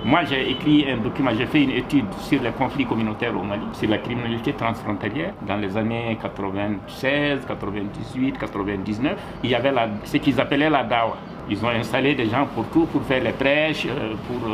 Moi, j'ai écrit un document, j'ai fait une étude sur les conflits communautaires au Mali, sur la criminalité transfrontalière dans les années 96, 98, 99. Il y avait ce qu'ils appelaient la Dawa. Ils ont installé des gens pour tout, pour faire les prêches, pour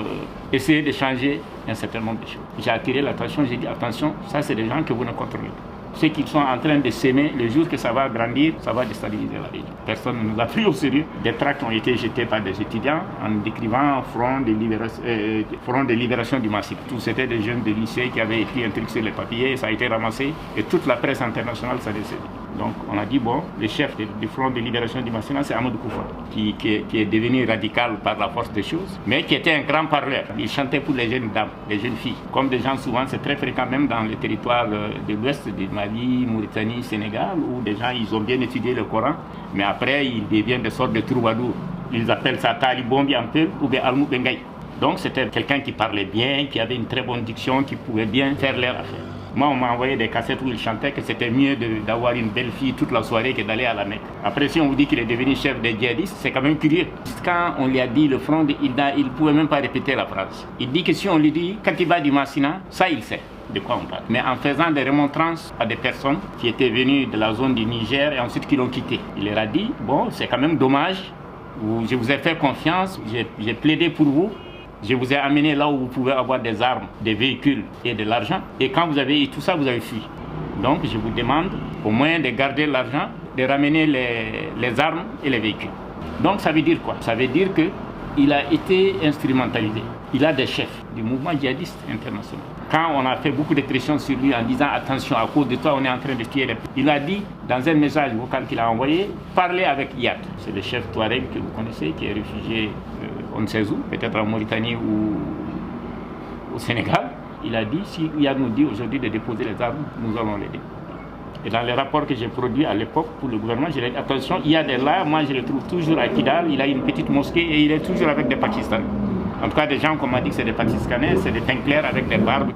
essayer de changer un certain nombre de choses. J'ai attiré l'attention, j'ai dit attention, ça c'est des gens que vous ne contrôlez pas. Ce qu'ils sont en train de s'aimer, le jour que ça va grandir, ça va déstabiliser la région. Personne ne nous a pris au sérieux. Des tracts ont été jetés par des étudiants en décrivant Front de libération du Massif. Tous c'était des jeunes de lycée qui avaient écrit un truc sur les papiers, ça a été ramassé et toute la presse internationale s'est décédée. Donc on a dit bon, le chef du Front de libération du Massif, c'est Amadou Koufa, qui est devenu radical par la force des choses, mais qui était un grand parleur. Il chantait pour les jeunes dames, les jeunes filles. Comme des gens souvent, c'est très fréquent même dans les territoires de l'ouest du Mali, Mauritanie, Sénégal, où des gens ils ont bien étudié le Coran, mais après ils deviennent des sortes de troubadours. Ils appellent ça Talibombi un peu ou bien Almou Bengaï. Donc c'était quelqu'un qui parlait bien, qui avait une très bonne diction, qui pouvait bien faire leur affaire. Moi, on m'a envoyé des cassettes où il chantait que c'était mieux d'avoir une belle fille toute la soirée que d'aller à la Mecque. Après, si on vous dit qu'il est devenu chef des djihadistes, c'est quand même curieux. Quand on lui a dit le front, il ne pouvait même pas répéter la phrase. Il dit que si on lui dit Katiba du Massina, ça il sait de quoi on parle. Mais en faisant des remontrances à des personnes qui étaient venues de la zone du Niger et ensuite qui l'ont quitté, il leur a dit, bon, c'est quand même dommage, je vous ai fait confiance, j'ai plaidé pour vous. Je vous ai amené là où vous pouvez avoir des armes, des véhicules et de l'argent. Et quand vous avez eu tout ça, vous avez fui. Donc je vous demande au moins de garder l'argent, de ramener les armes et les véhicules. Donc ça veut dire quoi? Ça veut dire qu'il a été instrumentalisé. Il a des chefs du mouvement djihadiste international. Quand on a fait beaucoup de pression sur lui en disant attention, à cause de toi, on est en train de tuer les... Il a dit dans un message vocal qu'il a envoyé, parlez avec Iyad. C'est le chef Touareg que vous connaissez, qui est réfugié on ne sait où, peut-être en Mauritanie ou au Sénégal. Il a dit, si Iyad nous dit aujourd'hui de déposer les armes, nous allons l'aider. Et dans les rapports que j'ai produits à l'époque pour le gouvernement, j'ai dit attention, Iyad est là, moi je le trouve toujours à Kidal, il a une petite mosquée et il est toujours avec des Pakistanais. En tout cas, des gens qu'on m'a dit que c'est des Pakistanais, c'est des teints clairs avec des barbes.